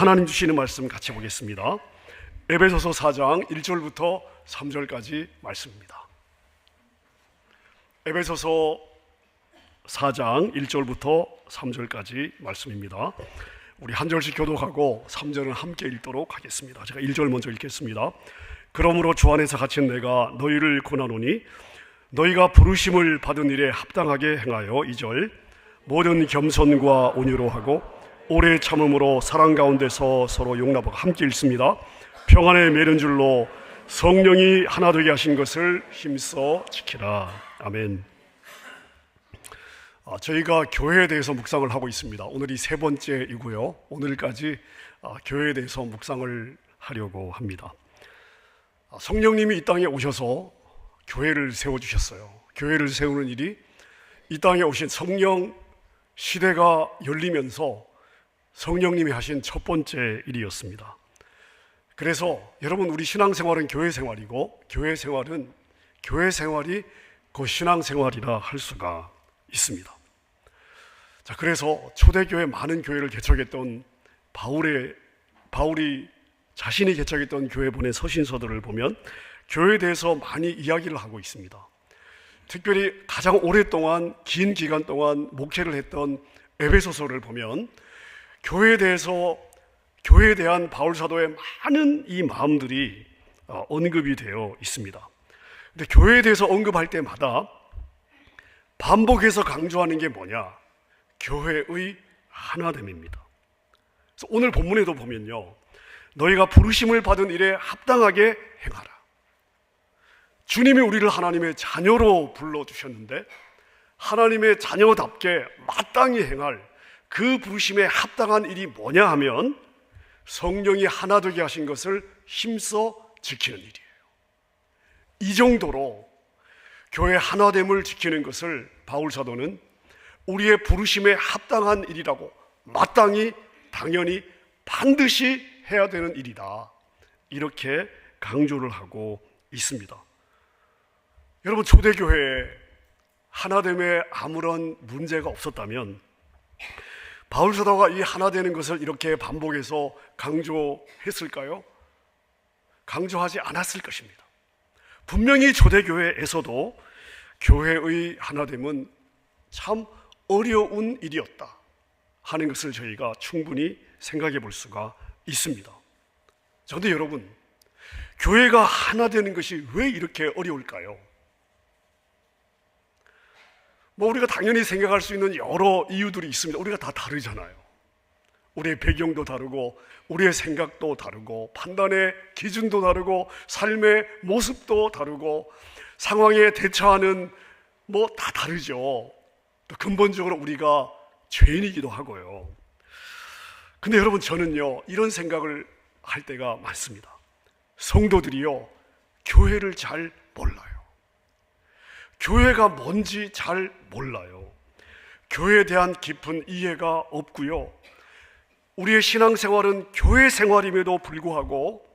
하나님 주시는 말씀 같이 보겠습니다. 에베소서 4장 1절부터 3절까지 말씀입니다. 에베소서 4장 1절부터 3절까지 말씀입니다. 우리 한 절씩 교독하고 3절은 함께 읽도록 하겠습니다. 제가 1절 먼저 읽겠습니다. 그러므로 주 안에서 갇힌 내가 너희를 권하노니 너희가 부르심을 받은 일에 합당하게 행하여 2절 모든 겸손과 온유로 하고 오래 참음으로 사랑 가운데서 서로 용납하고 함께 읽습니다. 평안에 매는 줄로 성령이 하나 되게 하신 것을 힘써 지키라. 아멘. 저희가 교회에 대해서 묵상을 하고 있습니다. 오늘이 세 번째이고요. 오늘까지 교회에 대해서 묵상을 하려고 합니다. 성령님이 이 땅에 오셔서 교회를 세워주셨어요. 교회를 세우는 일이 이 땅에 오신 성령 시대가 열리면서 성령님이 하신 첫 번째 일이었습니다. 그래서 여러분, 우리 신앙생활은 교회 생활이고 교회 생활이 그 신앙생활이라 할 수가 있습니다. 자, 그래서 초대교회 많은 교회를 개척했던 바울이 자신이 개척했던 교회 보낸 서신서들을 보면 교회에 대해서 많이 이야기를 하고 있습니다. 특별히 가장 오랫동안 긴 기간 동안 목회를 했던 에베소서를 보면 교회에 대한 바울 사도의 많은 이 마음들이 언급이 되어 있습니다. 근데 교회에 대해서 언급할 때마다 반복해서 강조하는 게 뭐냐? 교회의 하나됨입니다. 그래서 오늘 본문에도 보면요, 너희가 부르심을 받은 일에 합당하게 행하라. 주님이 우리를 하나님의 자녀로 불러주셨는데 하나님의 자녀답게 마땅히 행할 그 부르심에 합당한 일이 뭐냐 하면 성령이 하나 되게 하신 것을 힘써 지키는 일이에요. 이 정도로 교회 하나됨을 지키는 것을 바울 사도는 우리의 부르심에 합당한 일이라고 마땅히 당연히 반드시 해야 되는 일이다, 이렇게 강조를 하고 있습니다. 여러분, 초대교회에 하나됨에 아무런 문제가 없었다면 바울 사도가 이 하나 되는 것을 이렇게 반복해서 강조했을까요? 강조하지 않았을 것입니다. 분명히 초대교회에서도 교회의 하나됨은 참 어려운 일이었다 하는 것을 저희가 충분히 생각해 볼 수가 있습니다. 그런데 여러분, 교회가 하나 되는 것이 왜 이렇게 어려울까요? 우리가 당연히 생각할 수 있는 여러 이유들이 있습니다. 우리가 다 다르잖아요. 우리의 배경도 다르고 우리의 생각도 다르고 판단의 기준도 다르고 삶의 모습도 다르고 상황에 대처하는 다 다르죠. 또 근본적으로 우리가 죄인이기도 하고요. 근데 여러분, 저는요, 이런 생각을 할 때가 많습니다. 성도들이요, 교회를 잘 몰라요. 교회가 뭔지 잘 몰라요. 교회에 대한 깊은 이해가 없고요. 우리의 신앙생활은 교회 생활임에도 불구하고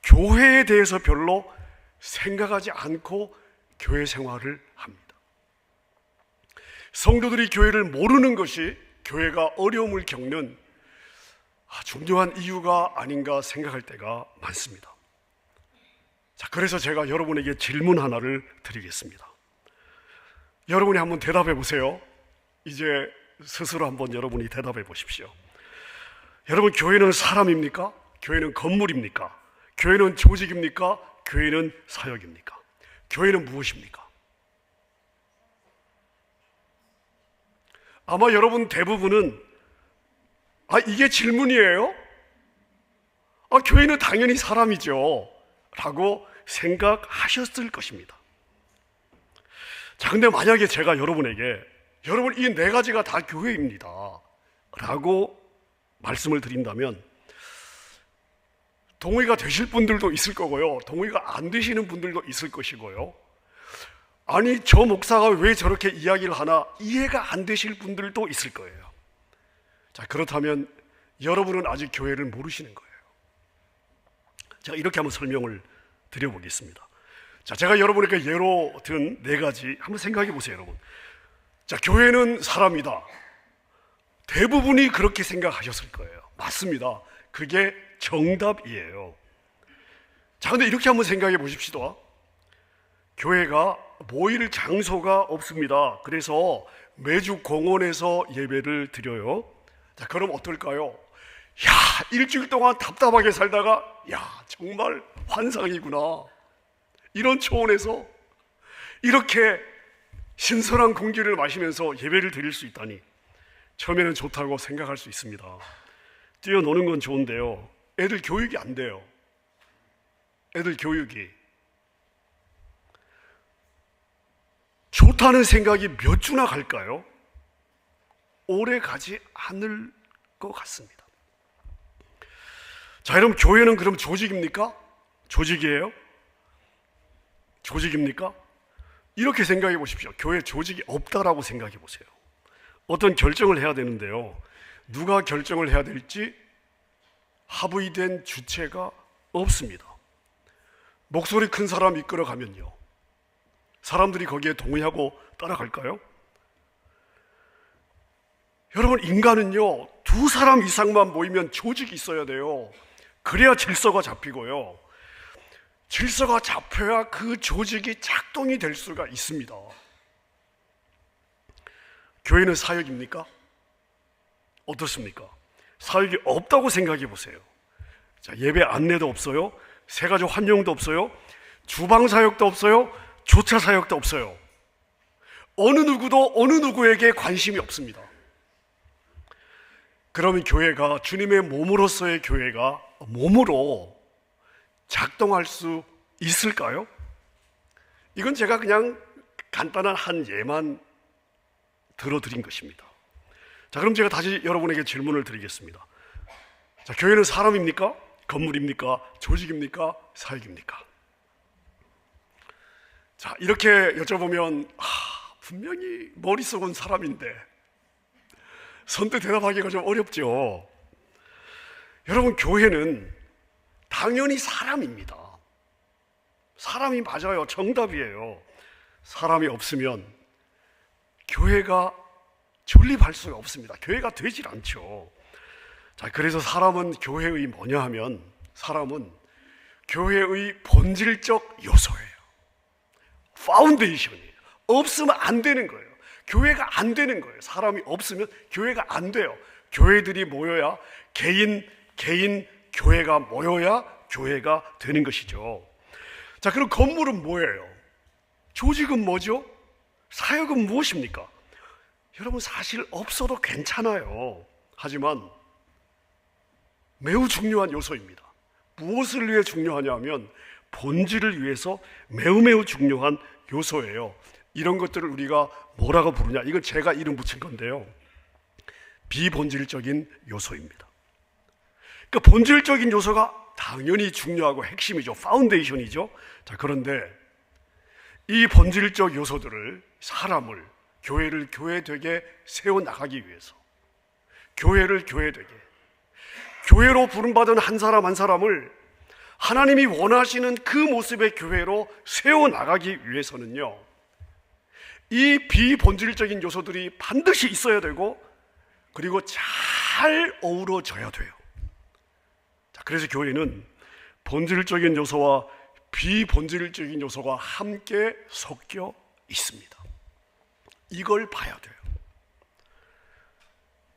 교회에 대해서 별로 생각하지 않고 교회 생활을 합니다. 성도들이 교회를 모르는 것이 교회가 어려움을 겪는 중요한 이유가 아닌가 생각할 때가 많습니다. 자, 그래서 제가 여러분에게 질문 하나를 드리겠습니다. 여러분이 한번 대답해 보세요. 이제 스스로 한번 여러분이 대답해 보십시오. 여러분, 교회는 사람입니까? 교회는 건물입니까? 교회는 조직입니까? 교회는 사역입니까? 교회는 무엇입니까? 아마 여러분 대부분은 이게 질문이에요? 교회는 당연히 사람이죠 라고 생각하셨을 것입니다. 자, 근데 만약에 제가 여러분에게 여러분, 이 네 가지가 다 교회입니다 라고 말씀을 드린다면 동의가 되실 분들도 있을 거고요, 동의가 안 되시는 분들도 있을 것이고요, 아니 저 목사가 왜 저렇게 이야기를 하나 이해가 안 되실 분들도 있을 거예요. 자, 그렇다면 여러분은 아직 교회를 모르시는 거예요. 제가 이렇게 한번 설명을 드려보겠습니다. 자, 제가 여러분에게 예로 든 네 가지 한번 생각해 보세요, 여러분. 자, 교회는 사람이다. 대부분이 그렇게 생각하셨을 거예요. 맞습니다. 그게 정답이에요. 자, 근데 이렇게 한번 생각해 보십시다. 교회가 모일 장소가 없습니다. 그래서 매주 공원에서 예배를 드려요. 자, 그럼 어떨까요? 야, 일주일 동안 답답하게 살다가 야, 정말 환상이구나. 이런 초원에서 이렇게 신선한 공기를 마시면서 예배를 드릴 수 있다니 처음에는 좋다고 생각할 수 있습니다. 뛰어노는 건 좋은데요, 애들 교육이 안 돼요. 애들 교육이. 좋다는 생각이 몇 주나 갈까요? 오래 가지 않을 것 같습니다. 자, 여러분, 교회는 그럼 조직입니까? 조직이에요? 조직입니까? 이렇게 생각해 보십시오. 교회 조직이 없다라고 생각해 보세요. 어떤 결정을 해야 되는데요, 누가 결정을 해야 될지 합의된 주체가 없습니다. 목소리 큰 사람 이끌어 가면요, 사람들이 거기에 동의하고 따라갈까요? 여러분, 인간은요, 두 사람 이상만 모이면 조직이 있어야 돼요. 그래야 질서가 잡히고요, 질서가 잡혀야 그 조직이 작동이 될 수가 있습니다. 교회는 사역입니까? 어떻습니까? 사역이 없다고 생각해 보세요. 자, 예배 안내도 없어요, 새가족 환영도 없어요, 주방 사역도 없어요, 조차 사역도 없어요. 어느 누구도 어느 누구에게 관심이 없습니다. 그러면 교회가, 주님의 몸으로서의 교회가 몸으로 작동할 수 있을까요? 이건 제가 그냥 간단한 한 예만 들어드린 것입니다. 자, 그럼 제가 다시 여러분에게 질문을 드리겠습니다. 자, 교회는 사람입니까? 건물입니까? 조직입니까? 사역입니까? 자, 이렇게 여쭤보면 분명히 머릿속은 사람인데 선뜻 대답하기가 좀 어렵죠. 여러분, 교회는 당연히 사람입니다. 사람이 맞아요. 정답이에요. 사람이 없으면 교회가 존립할 수가 없습니다. 교회가 되질 않죠. 자, 그래서 사람은 교회의 뭐냐 하면, 사람은 교회의 본질적 요소예요. 파운데이션이에요. 없으면 안 되는 거예요. 교회가 안 되는 거예요. 사람이 없으면 교회가 안 돼요. 교회들이 모여야, 개인 교회가 모여야 교회가 되는 것이죠. 자, 그럼 건물은 뭐예요? 조직은 뭐죠? 사역은 무엇입니까? 여러분, 사실 없어도 괜찮아요. 하지만 매우 중요한 요소입니다. 무엇을 위해 중요하냐 하면 본질을 위해서 매우 중요한 요소예요. 이런 것들을 우리가 뭐라고 부르냐, 이건 제가 이름 붙인 건데요, 비본질적인 요소입니다. 그러니까 본질적인 요소가 당연히 중요하고 핵심이죠. 파운데이션이죠. 자, 그런데 이 본질적 요소들을, 사람을, 교회를 교회되게 세워나가기 위해서, 교회를 교회되게, 교회로 부름받은 한 사람 한 사람을 하나님이 원하시는 그 모습의 교회로 세워나가기 위해서는요, 이 비본질적인 요소들이 반드시 있어야 되고, 그리고 잘 어우러져야 돼요. 자, 그래서 교회는 본질적인 요소와 비본질적인 요소가 함께 섞여 있습니다. 이걸 봐야 돼요.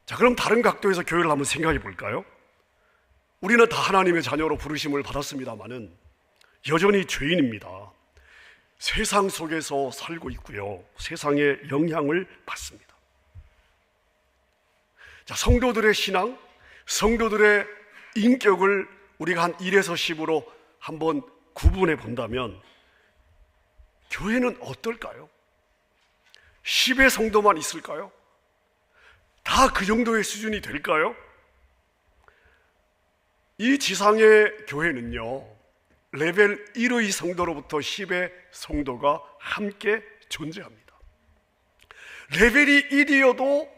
자, 그럼 다른 각도에서 교회를 한번 생각해 볼까요? 우리는 다 하나님의 자녀로 부르심을 받았습니다마는 여전히 죄인입니다. 세상 속에서 살고 있고요, 세상의 영향을 받습니다. 자, 성도들의 신앙, 성도들의 인격을 우리가 한 1에서 10으로 한번 구분해 본다면 교회는 어떨까요? 10의 성도만 있을까요? 다 그 정도의 수준이 될까요? 이 지상의 교회는요, 레벨 1의 성도로부터 10의 성도가 함께 존재합니다. 레벨이 1이어도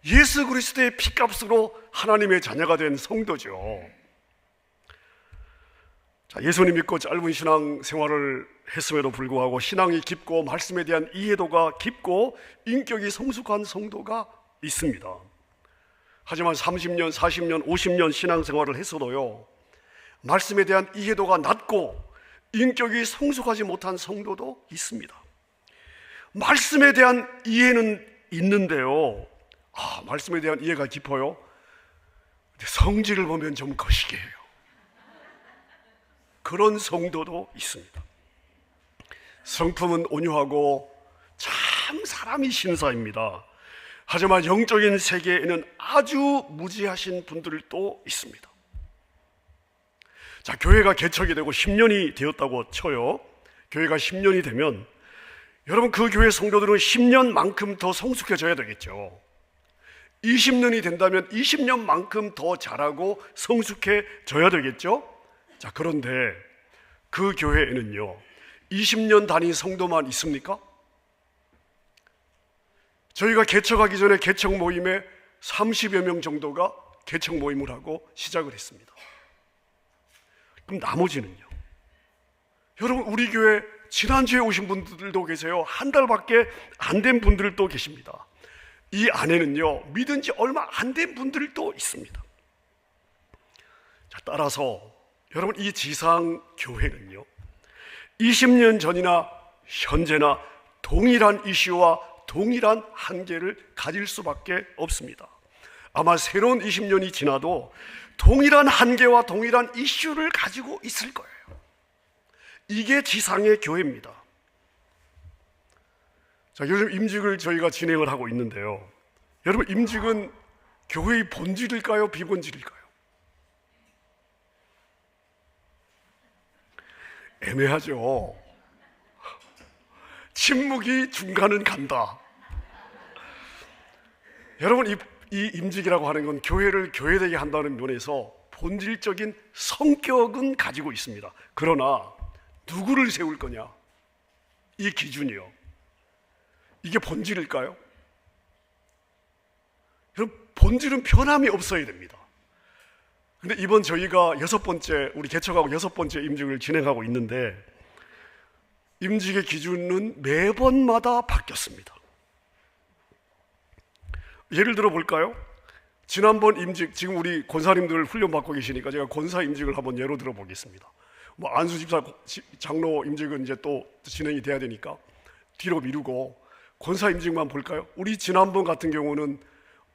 예수 그리스도의 피값으로 하나님의 자녀가 된 성도죠. 자, 예수님 믿고 짧은 신앙 생활을 했음에도 불구하고 신앙이 깊고 말씀에 대한 이해도가 깊고 인격이 성숙한 성도가 있습니다. 하지만 30년, 40년, 50년 신앙생활을 했어도요, 말씀에 대한 이해도가 낮고 인격이 성숙하지 못한 성도도 있습니다. 말씀에 대한 이해는 있는데요, 말씀에 대한 이해가 깊어요. 근데 성질을 보면 좀 거시기해요. 그런 성도도 있습니다. 성품은 온유하고 참 사람이 신사입니다. 하지만 영적인 세계에는 아주 무지하신 분들도 있습니다. 자, 교회가 개척이 되고 10년이 되었다고 쳐요. 교회가 10년이 되면 여러분, 그 교회 성도들은 10년만큼 더 성숙해져야 되겠죠. 20년이 된다면 20년만큼 더 잘하고 성숙해져야 되겠죠. 자, 그런데 그 교회에는요, 20년 다닌 성도만 있습니까? 저희가 개척하기 전에 개척 모임에 30여 명 정도가 개척 모임을 하고 시작을 했습니다. 그럼 나머지는요? 여러분, 우리 교회 지난주에 오신 분들도 계세요. 한 달밖에 안 된 분들도 계십니다. 이 안에는요, 믿은 지 얼마 안 된 분들도 있습니다. 자, 따라서 여러분, 이 지상교회는요, 20년 전이나 현재나 동일한 이슈와 동일한 한계를 가질 수밖에 없습니다. 아마 새로운 20년이 지나도 동일한 한계와 동일한 이슈를 가지고 있을 거예요. 이게 지상의 교회입니다. 자, 요즘 임직을 저희가 진행을 하고 있는데요, 여러분, 임직은 교회의 본질일까요? 비본질일까요? 애매하죠. 침묵이 중간은 간다. 여러분, 이 임직이라고 하는 건 교회를 교회되게 한다는 면에서 본질적인 성격은 가지고 있습니다. 그러나 누구를 세울 거냐, 이 기준이요, 이게 본질일까요? 여러분, 본질은 변함이 없어야 됩니다. 근데 이번 저희가 우리 개척하고 6번째 임직을 진행하고 있는데, 임직의 기준은 매번마다 바뀌었습니다. 예를 들어 볼까요? 지난번 임직, 지금 우리 권사님들 훈련받고 계시니까 제가 권사 임직을 한번 예로 들어 보겠습니다. 안수 집사 장로 임직은 이제 또 진행이 돼야 되니까 뒤로 미루고 권사 임직만 볼까요? 우리 지난번 같은 경우는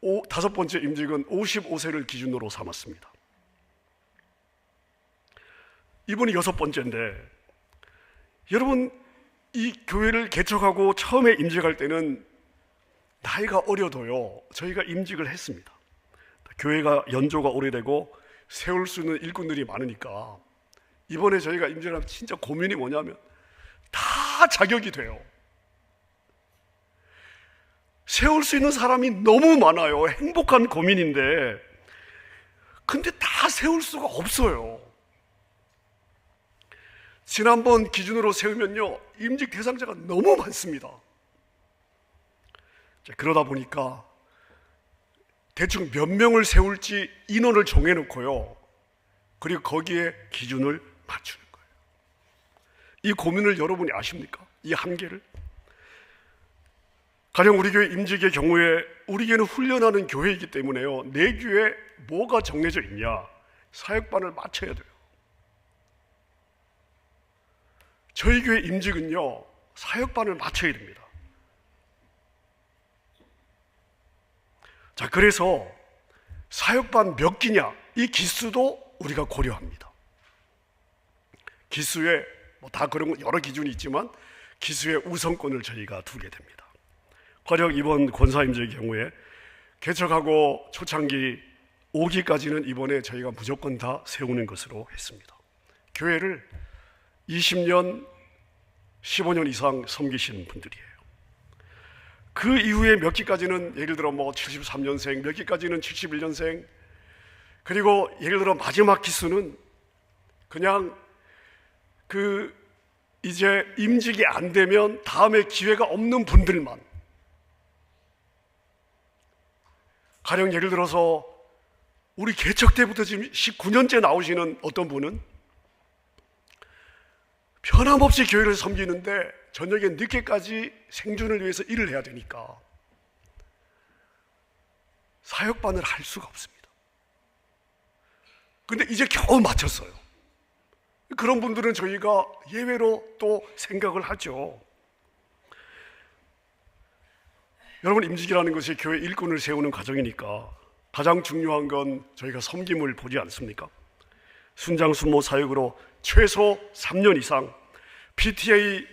5번째 임직은 55세를 기준으로 삼았습니다. 이번이 6번째인데, 여러분, 이 교회를 개척하고 처음에 임직할 때는 나이가 어려도요, 저희가 임직을 했습니다. 교회가 연조가 오래되고 세울 수 있는 일꾼들이 많으니까 이번에 저희가 임직을 하면 진짜 고민이 뭐냐면 다 자격이 돼요. 세울 수 있는 사람이 너무 많아요. 행복한 고민인데, 근데 다 세울 수가 없어요. 지난번 기준으로 세우면요, 임직 대상자가 너무 많습니다. 자, 그러다 보니까 대충 몇 명을 세울지 인원을 정해놓고요, 그리고 거기에 기준을 맞추는 거예요. 이 고민을 여러분이 아십니까? 이 한계를? 가령 우리 교회 임직의 경우에, 우리 교회는 훈련하는 교회이기 때문에요, 내 교회에 뭐가 정해져 있냐, 사역반을 맞춰야 돼요. 저희 교회 임직은요, 사역반을 맞춰야 됩니다. 자, 그래서 사역반 몇 기냐, 이 기수도 우리가 고려합니다. 기수에 다 그런 여러 기준이 있지만 기수의 우선권을 저희가 두게 됩니다. 가령 이번 권사임직의 경우에 개척하고 초창기 5기까지는 이번에 저희가 무조건 다 세우는 것으로 했습니다. 교회를 20년, 15년 이상 섬기신 분들이에요. 그 이후에 몇 기까지는 예를 들어 73년생, 몇 기까지는 71년생, 그리고 예를 들어 마지막 기수는 그냥 이제 임직이 안 되면 다음에 기회가 없는 분들만, 가령 예를 들어서 우리 개척 때부터 지금 19년째 나오시는 어떤 분은 변함없이 교회를 섬기는데 저녁에 늦게까지 생존을 위해서 일을 해야 되니까 사역반을 할 수가 없습니다. 근데 이제 겨우 마쳤어요. 그런 분들은 저희가 예외로 또 생각을 하죠. 여러분, 임직이라는 것이 교회 일꾼을 세우는 과정이니까 가장 중요한 건 저희가 섬김을 보지 않습니까? 순장 순모 사역으로 최소 3년 이상, PTA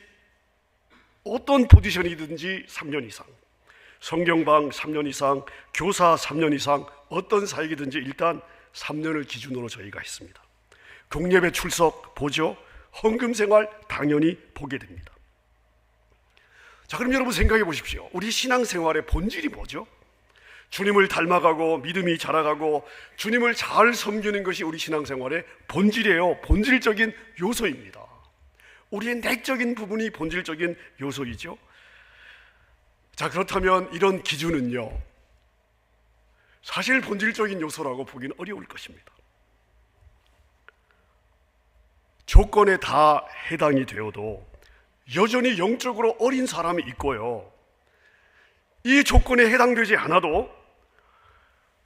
어떤 포지션이든지 3년 이상, 성경방 3년 이상, 교사 3년 이상, 어떤 사역이든지 일단 3년을 기준으로 저희가 했습니다. 공예배 출석 보죠. 헌금 생활 당연히 보게 됩니다. 자, 그럼 여러분 생각해 보십시오. 우리 신앙생활의 본질이 뭐죠? 주님을 닮아가고 믿음이 자라가고 주님을 잘 섬기는 것이 우리 신앙생활의 본질이에요. 본질적인 요소입니다. 우리의 내적인 부분이 본질적인 요소이죠. 자, 그렇다면 이런 기준은요, 사실 본질적인 요소라고 보기는 어려울 것입니다. 조건에 다 해당이 되어도 여전히 영적으로 어린 사람이 있고요, 이 조건에 해당되지 않아도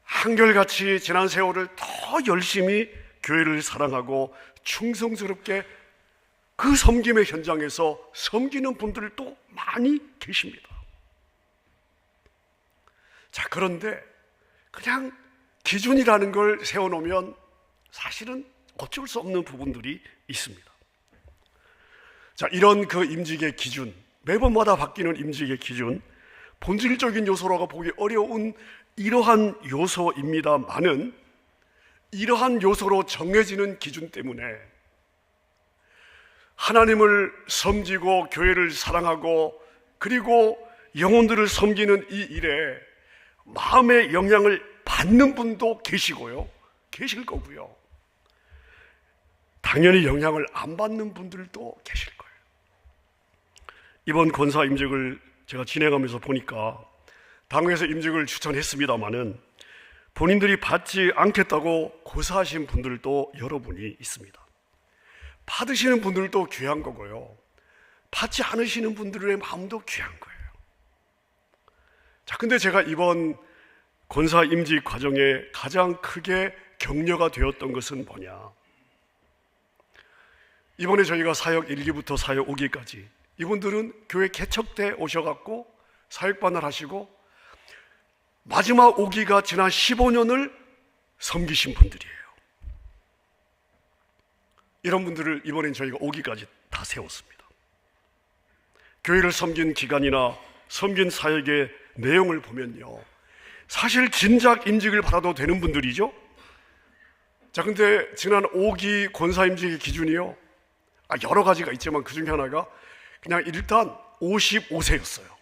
한결같이 지난 세월을 더 열심히 교회를 사랑하고 충성스럽게 그 섬김의 현장에서 섬기는 분들도 많이 계십니다. 자, 그런데 그냥 기준이라는 걸 세워놓으면 사실은 어쩔 수 없는 부분들이 있습니다. 자, 이런 그 임직의 기준, 매번마다 바뀌는 임직의 기준, 본질적인 요소라고 보기 어려운 이러한 요소입니다만은 이러한 요소로 정해지는 기준 때문에 하나님을 섬기고 교회를 사랑하고 그리고 영혼들을 섬기는 이 일에 마음의 영향을 받는 분도 계시고요, 계실 거고요, 당연히 영향을 안 받는 분들도 계실 거예요. 이번 권사 임직을 제가 진행하면서 보니까 당회에서 임직을 추천했습니다마는 본인들이 받지 않겠다고 고사하신 분들도 여러분이 있습니다. 받으시는 분들도 귀한 거고요, 받지 않으시는 분들의 마음도 귀한 거예요. 자, 근데 제가 이번 권사 임직 과정에 가장 크게 격려가 되었던 것은 뭐냐? 이번에 저희가 사역 1기부터 사역 5기까지 이분들은 교회 개척 때 오셔갖고 사역반을 하시고 마지막 5기가 지난 15년을 섬기신 분들이에요. 이런 분들을 이번엔 저희가 5기까지 다 세웠습니다. 교회를 섬긴 기간이나 섬긴 사역의 내용을 보면요, 사실 진작 임직을 받아도 되는 분들이죠. 자, 근데 지난 5기 권사 임직의 기준이요, 여러 가지가 있지만 그 중에 하나가 그냥 일단 55세였어요.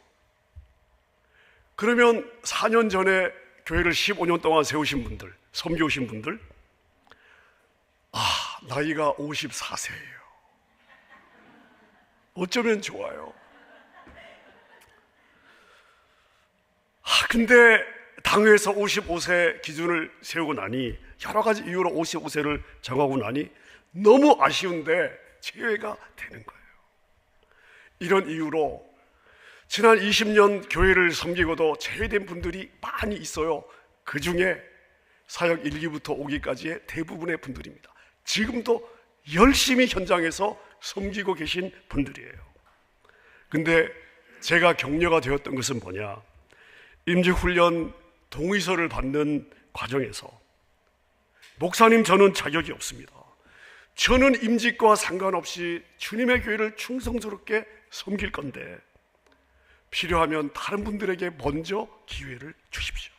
그러면 4년 전에 교회를 15년 동안 세우신 분들, 섬겨오신 분들, 나이가 54세예요. 어쩌면 좋아요. 근데 당회에서 55세 기준을 세우고 나니, 여러 가지 이유로 55세를 정하고 나니 너무 아쉬운데 제외가 되는 거예요. 이런 이유로 지난 20년 교회를 섬기고도 제외된 분들이 많이 있어요. 그 중에 사역 1기부터 5기까지의 대부분의 분들입니다. 지금도 열심히 현장에서 섬기고 계신 분들이에요. 근데 제가 격려가 되었던 것은 뭐냐? 임직훈련 동의서를 받는 과정에서 목사님, 저는 자격이 없습니다. 저는 임직과 상관없이 주님의 교회를 충성스럽게 섬길 건데 필요하면 다른 분들에게 먼저 기회를 주십시오.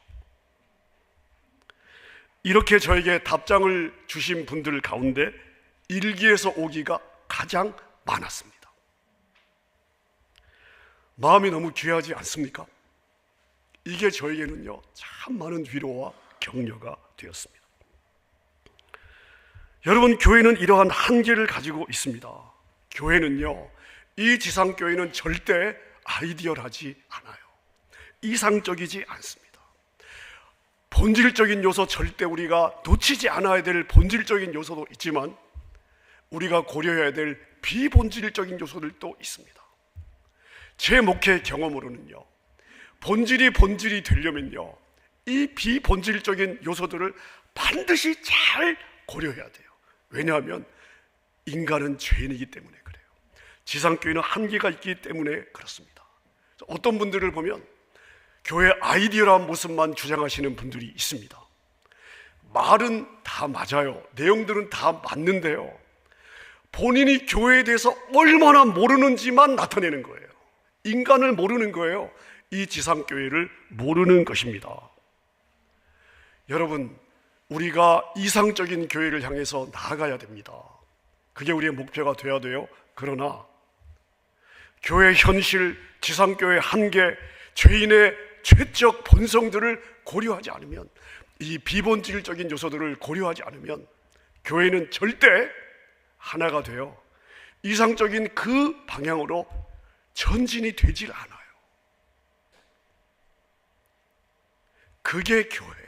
이렇게 저에게 답장을 주신 분들 가운데 1기에서 5기가 가장 많았습니다. 마음이 너무 귀하지 않습니까? 이게 저에게는요, 참 많은 위로와 격려가 되었습니다. 여러분, 교회는 이러한 한계를 가지고 있습니다. 교회는요, 이 지상교회는 절대 아이디얼하지 않아요. 이상적이지 않습니다. 본질적인 요소, 절대 우리가 놓치지 않아야 될 본질적인 요소도 있지만 우리가 고려해야 될 비본질적인 요소들도 있습니다. 제 목회 경험으로는요, 본질이 되려면요, 이 비본질적인 요소들을 반드시 잘 고려해야 돼요. 왜냐하면 인간은 죄인이기 때문에 그래요. 지상교회는 한계가 있기 때문에 그렇습니다. 어떤 분들을 보면 교회 아이디어란 모습만 주장하시는 분들이 있습니다. 말은 다 맞아요. 내용들은 다 맞는데요, 본인이 교회에 대해서 얼마나 모르는지만 나타내는 거예요. 인간을 모르는 거예요. 이 지상교회를 모르는 것입니다. 여러분, 우리가 이상적인 교회를 향해서 나아가야 됩니다. 그게 우리의 목표가 되어야 돼요. 그러나 교회 현실, 지상교회 한계, 죄인의 죄적 본성들을 고려하지 않으면, 이 비본질적인 요소들을 고려하지 않으면 교회는 절대 하나가 되어 이상적인 그 방향으로 전진이 되질 않아요. 그게 교회예요.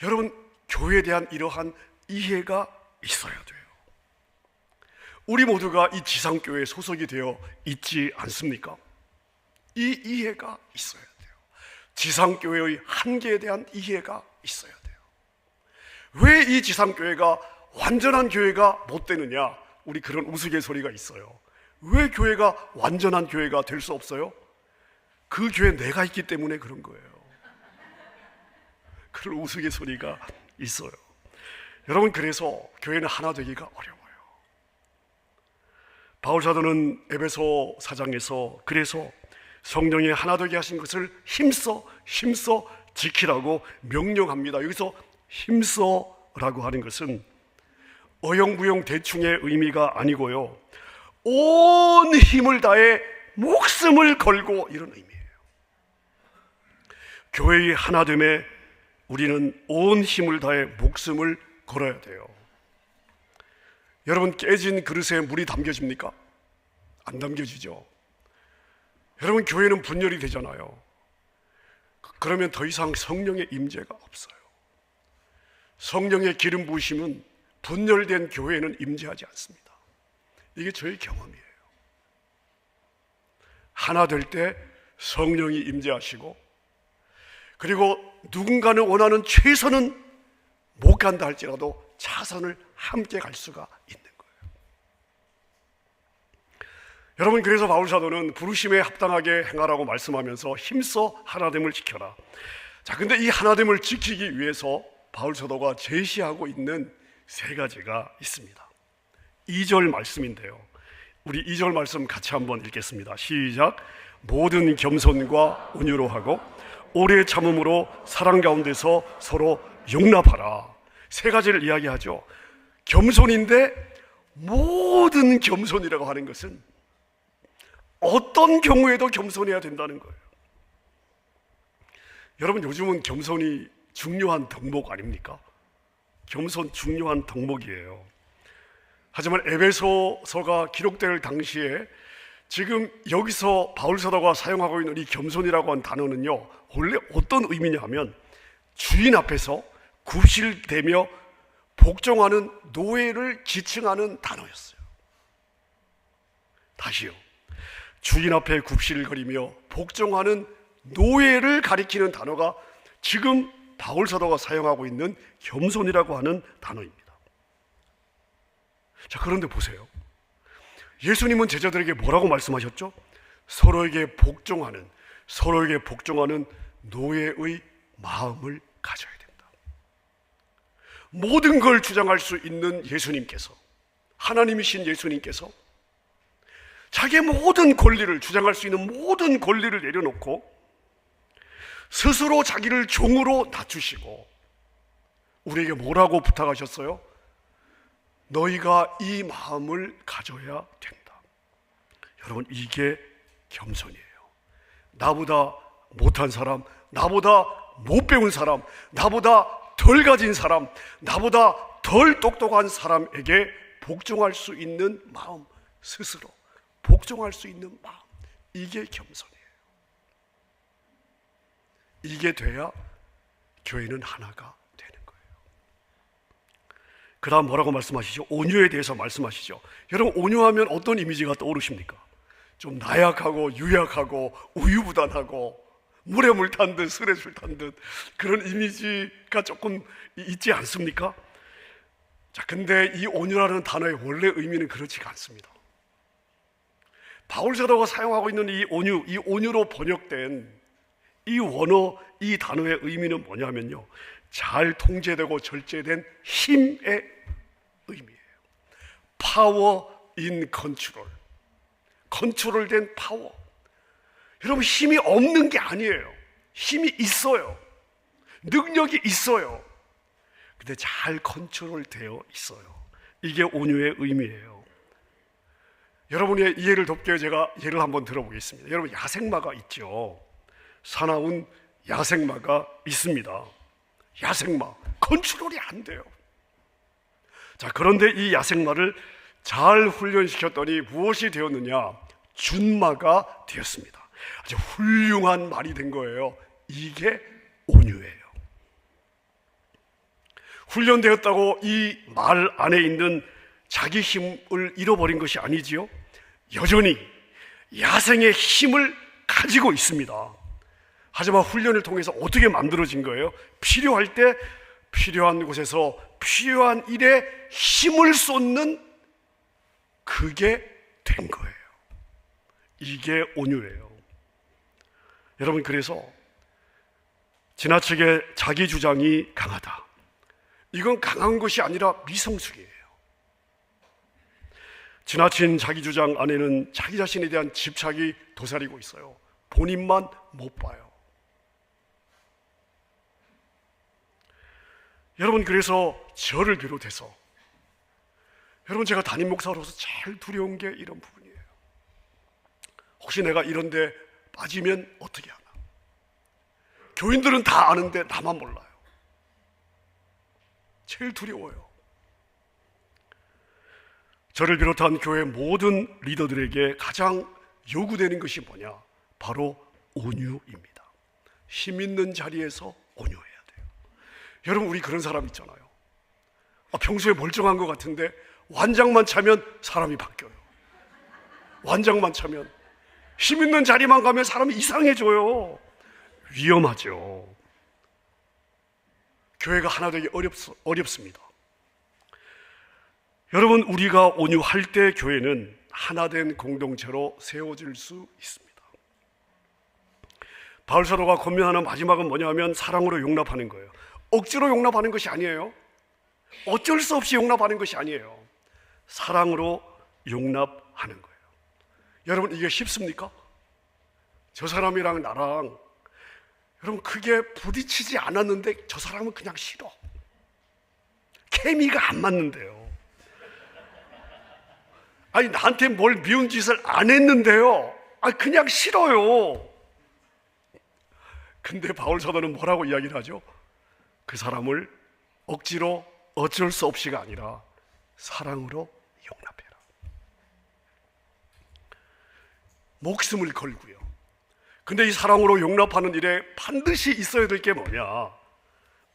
여러분, 교회에 대한 이러한 이해가 있어야 돼요. 우리 모두가 이 지상교회에 소속이 되어 있지 않습니까? 이 이해가 있어야 돼요. 지상교회의 한계에 대한 이해가 있어야 돼요. 왜 이 지상교회가 완전한 교회가 못 되느냐? 우리 그런 우스갯소리가 있어요. 왜 교회가 완전한 교회가 될 수 없어요? 그 교회 내가 있기 때문에 그런 거예요. 그런 우스갯소리가 있어요. 여러분, 그래서 교회는 하나 되기가 어려워요. 바울 사도는 에베소 4장에서 그래서 성령이 하나 되게 하신 것을 힘써 지키라고 명령합니다. 여기서 힘써라고 하는 것은 어영부영 대충의 의미가 아니고요, 온 힘을 다해 목숨을 걸고 이런 의미예요. 교회의 하나됨에 우리는 온 힘을 다해 목숨을 걸어야 돼요. 여러분, 깨진 그릇에 물이 담겨집니까? 안 담겨지죠. 여러분, 교회는 분열이 되잖아요. 그러면 더 이상 성령의 임재가 없어요. 성령의 기름 부으심은 분열된 교회에는 임재하지 않습니다. 이게 저의 경험이에요. 하나 될 때 성령이 임재하시고, 그리고 누군가는 원하는 최선은 못 간다 할지라도 차선을 함께 갈 수가 있는 거예요. 여러분, 그래서 바울 사도는 부르심에 합당하게 행하라고 말씀하면서 힘써 하나됨을 지켜라. 자, 근데 이 하나됨을 지키기 위해서 바울 사도가 제시하고 있는 세 가지가 있습니다. 2절 말씀인데요, 우리 2절 말씀 같이 한번 읽겠습니다. 시작. 모든 겸손과 온유로 하고 오래 참음으로 사랑 가운데서 서로 용납하라. 세 가지를 이야기하죠. 겸손인데 모든 겸손이라고 하는 것은 어떤 경우에도 겸손해야 된다는 거예요. 여러분, 요즘은 겸손이 중요한 덕목 아닙니까? 겸손 중요한 덕목이에요. 하지만 에베소서가 기록될 당시에 지금 여기서 바울 사도가 사용하고 있는 이 겸손이라고 하는 단어는요, 원래 어떤 의미냐 하면 주인 앞에서 굽실대며 복종하는 노예를 지칭하는 단어였어요. 다시요. 주인 앞에 굽실거리며 복종하는 노예를 가리키는 단어가 지금 바울 사도가 사용하고 있는 겸손이라고 하는 단어입니다. 자, 그런데 보세요. 예수님은 제자들에게 뭐라고 말씀하셨죠? 서로에게 복종하는 노예의 마음을 가져야 된다. 모든 걸 주장할 수 있는 예수님께서, 하나님이신 예수님께서 자기의 모든 권리를, 주장할 수 있는 모든 권리를 내려놓고 스스로 자기를 종으로 낮추시고 우리에게 뭐라고 부탁하셨어요? 너희가 이 마음을 가져야 된다. 여러분, 이게 겸손이에요. 나보다 못한 사람, 나보다 못 배운 사람, 나보다 덜 가진 사람, 나보다 덜 똑똑한 사람에게 복종할 수 있는 마음, 스스로 복종할 수 있는 마음, 이게 겸손이에요. 이게 돼야 교회는 하나가 되는 거예요. 그 다음 뭐라고 말씀하시죠? 온유에 대해서 말씀하시죠. 여러분, 온유하면 어떤 이미지가 떠오르십니까? 좀 나약하고 유약하고 우유부단하고 물에 물 탄 듯 술에 술 탄 듯 그런 이미지가 조금 있지 않습니까? 자, 근데 이 온유라는 단어의 원래 의미는 그렇지가 않습니다. 바울 사도가 사용하고 있는 이 온유로 번역된 이 원어, 이 단어의 의미는 뭐냐면요, 잘 통제되고 절제된 힘의 의미예요. Power in control. 컨트롤된 파워. 여러분, 힘이 없는 게 아니에요. 힘이 있어요. 능력이 있어요. 근데 잘 컨트롤되어 있어요. 이게 온유의 의미예요. 여러분의 이해를 돕기 위해 제가 예를 한번 들어보겠습니다. 여러분, 야생마가 있죠. 사나운 야생마가 있습니다. 야생마, 컨트롤이 안 돼요. 자, 그런데 이 야생마를 잘 훈련시켰더니 무엇이 되었느냐? 준마가 되었습니다. 아주 훌륭한 말이 된 거예요. 이게 온유예요. 훈련되었다고 이 말 안에 있는 자기 힘을 잃어버린 것이 아니지요. 여전히 야생의 힘을 가지고 있습니다. 하지만 훈련을 통해서 어떻게 만들어진 거예요? 필요할 때 필요한 곳에서 필요한 일에 힘을 쏟는, 그게 된 거예요. 이게 온유예요. 여러분, 그래서 지나치게 자기 주장이 강하다, 이건 강한 것이 아니라 미성숙이에요. 지나친 자기 주장 안에는 자기 자신에 대한 집착이 도사리고 있어요. 본인만 못 봐요. 여러분, 그래서 저를 비롯해서, 여러분, 제가 담임 목사로서 제일 두려운 게 이런 부분이에요. 혹시 내가 이런 데 빠지면 어떻게 하나? 교인들은 다 아는데 나만 몰라요. 제일 두려워요. 저를 비롯한 교회 모든 리더들에게 가장 요구되는 것이 뭐냐? 바로 온유입니다. 힘 있는 자리에서 온유해야 돼요. 여러분, 우리 그런 사람 있잖아요. 평소에 멀쩡한 것 같은데 완장만 차면 사람이 바뀌어요. 완장만 차면, 힘 있는 자리만 가면 사람이 이상해져요. 위험하죠. 교회가 하나 되기 어렵습니다. 여러분, 우리가 온유할 때 교회는 하나된 공동체로 세워질 수 있습니다. 바울 사도가 권면하는 마지막은 뭐냐면 사랑으로 용납하는 거예요. 억지로 용납하는 것이 아니에요. 어쩔 수 없이 용납하는 것이 아니에요. 사랑으로 용납하는 거예요. 여러분, 이게 쉽습니까? 저 사람이랑 나랑, 여러분, 크게 부딪히지 않았는데 저 사람은 그냥 싫어. 케미가 안 맞는데요. 아니, 나한테 뭘 미운 짓을 안 했는데요, 그냥 싫어요. 근데 바울 사도는 뭐라고 이야기를 하죠? 그 사람을 억지로 어쩔 수 없이가 아니라 사랑으로 용납해라. 목숨을 걸고요. 근데 이 사랑으로 용납하는 일에 반드시 있어야 될 게 뭐냐?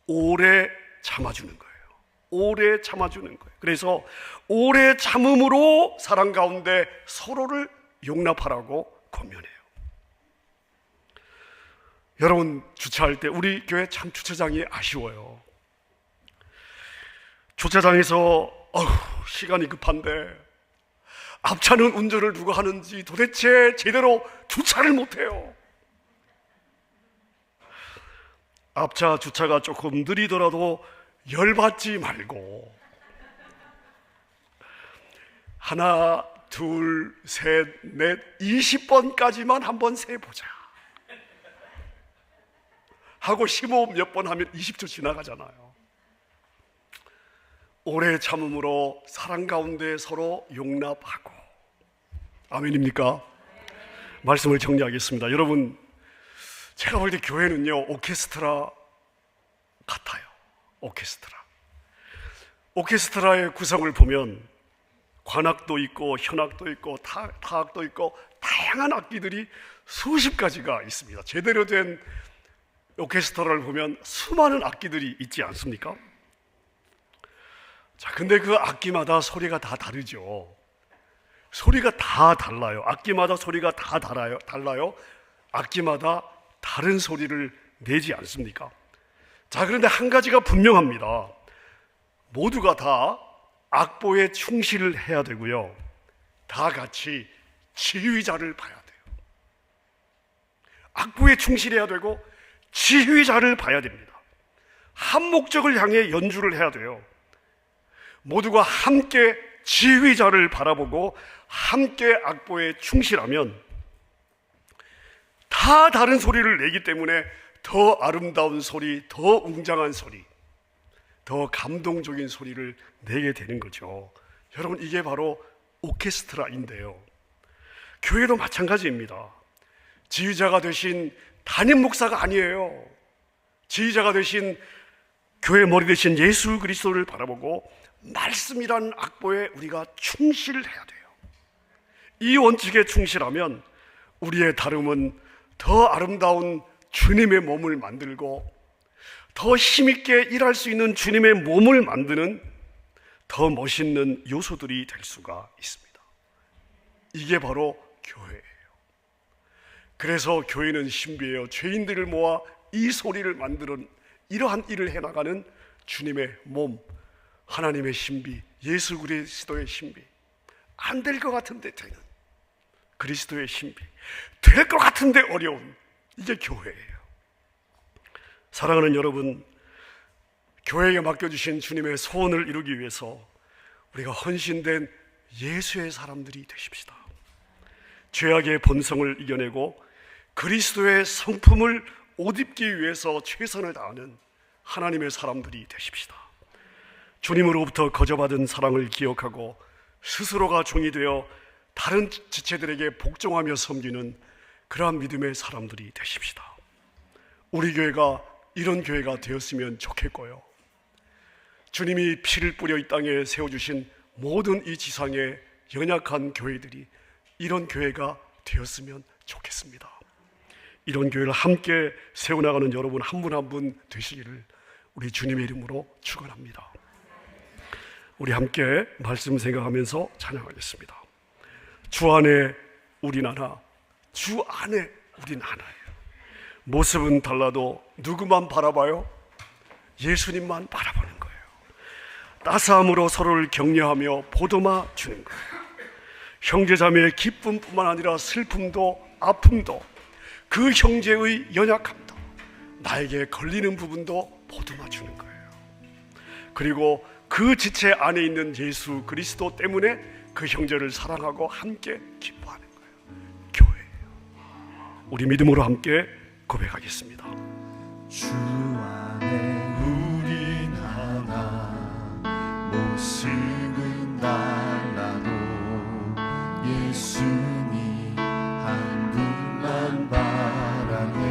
오래 참아주는 거예요. 오래 참아주는 거예요. 그래서 오래 참음으로 사랑 가운데 서로를 용납하라고 권면해요. 여러분, 주차할 때 우리 교회 참 주차장이 아쉬워요. 주차장에서 시간이 급한데 앞차는 운전을 누가 하는지 도대체 제대로 주차를 못해요. 앞차 주차가 조금 느리더라도 열받지 말고 하나, 둘, 셋, 넷, 20번까지만 한번 세보자 하고 심호흡 몇 번 하면 20초 지나가잖아요. 오래 참음으로 사랑 가운데 서로 용납하고. 아멘입니까? 말씀을 정리하겠습니다. 여러분, 제가 볼 때 교회는요, 오케스트라 같아요. 오케스트라의 구성을 보면 관악도 있고 현악도 있고 타악도 있고 다양한 악기들이 수십 가지가 있습니다. 제대로 된 오케스트라를 보면 수많은 악기들이 있지 않습니까? 자, 근데 그 악기마다 소리가 다 다르죠. 소리가 다 달라요. 악기마다 소리가 다 달라요. 악기마다 다른 소리를 내지 않습니까? 자, 그런데 한 가지가 분명합니다. 모두가 다 악보에 충실을 해야 되고요, 다 같이 지휘자를 봐야 돼요. 악보에 충실해야 되고 지휘자를 봐야 됩니다. 한 목적을 향해 연주를 해야 돼요. 모두가 함께 지휘자를 바라보고 함께 악보에 충실하면 다 다른 소리를 내기 때문에 더 아름다운 소리, 더 웅장한 소리, 더 감동적인 소리를 내게 되는 거죠. 여러분, 이게 바로 오케스트라인데요, 교회도 마찬가지입니다. 지휘자가 되신 담임 목사가 아니에요. 지휘자가 되신 교회 머리 되신 예수 그리스도를 바라보고 말씀이란 악보에 우리가 충실해야 돼요. 이 원칙에 충실하면 우리의 다름은 더 아름다운 주님의 몸을 만들고 더 힘있게 일할 수 있는 주님의 몸을 만드는 더 멋있는 요소들이 될 수가 있습니다. 이게 바로 교회예요. 그래서 교회는 신비예요. 죄인들을 모아 이 소리를 만드는, 이러한 일을 해나가는 주님의 몸, 하나님의 신비, 예수 그리스도의 신비, 안 될 것 같은데 되는 그리스도의 신비, 될 것 같은데 어려운, 이게 교회예요. 사랑하는 여러분, 교회에 맡겨주신 주님의 소원을 이루기 위해서 우리가 헌신된 예수의 사람들이 되십시다. 죄악의 본성을 이겨내고 그리스도의 성품을 옷 입기 위해서 최선을 다하는 하나님의 사람들이 되십시다. 주님으로부터 거저받은 사랑을 기억하고 스스로가 종이 되어 다른 지체들에게 복종하며 섬기는 그러한 믿음의 사람들이 되십시다. 우리 교회가 이런 교회가 되었으면 좋겠고요, 주님이 피를 뿌려 이 땅에 세워주신 모든 이 지상의 연약한 교회들이 이런 교회가 되었으면 좋겠습니다. 이런 교회를 함께 세워나가는 여러분 한 분 한 분 되시기를 우리 주님의 이름으로 축원합니다. 우리 함께 말씀 생각하면서 찬양하겠습니다. 주 안에 우린 하나, 주 안에 우린 하나예요. 모습은 달라도 누구만 바라봐요? 예수님만 바라보는 거예요. 따스함으로 서로를 격려하며 보듬어 주는 거예요. 형제자매의 기쁨뿐만 아니라 슬픔도 아픔도 그 형제의 연약함도 나에게 걸리는 부분도 보듬어 주는 거예요. 그리고 그 지체 안에 있는 예수 그리스도 때문에 그 형제를 사랑하고 함께 기뻐하는 거예요. 교회예요. 우리 믿음으로 함께 고백하겠습니다. 주 안에 우린 하나, 모습은 달라도 예수님 한 분만 바라네.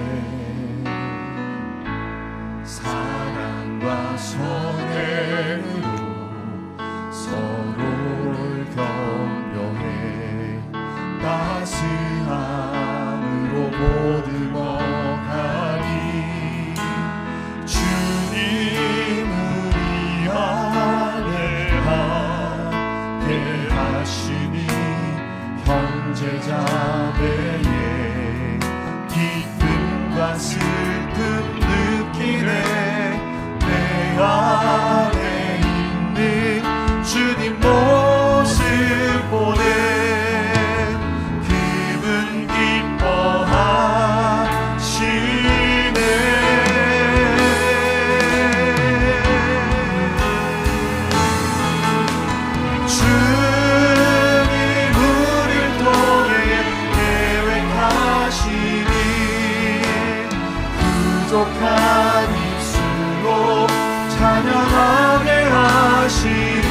사랑과 선행으로 서로를 격려해 따스함으로 보듬어 가니 주님 우리 안에 함께 하시니 형제자매의 기쁨과 슬픔 느끼네. 내 안에 있는 주님 모습 보네. 그분 기뻐하시네. 주님 우릴 통해 계획하시니 부족한 입술로 찬양하게 하시니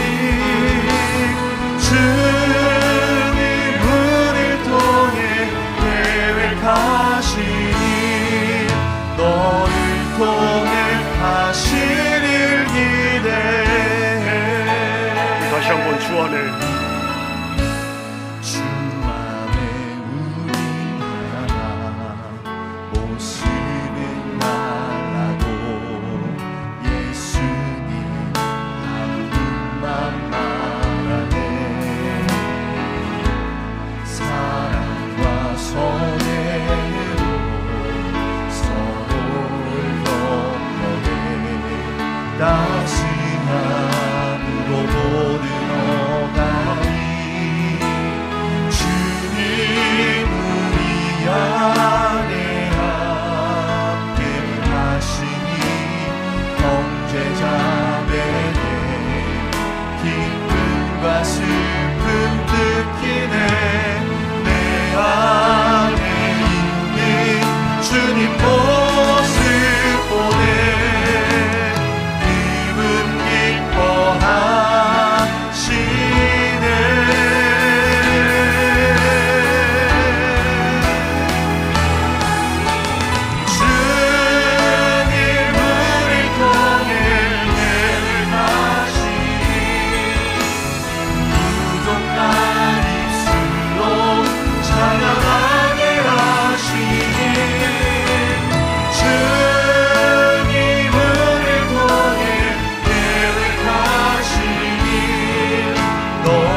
너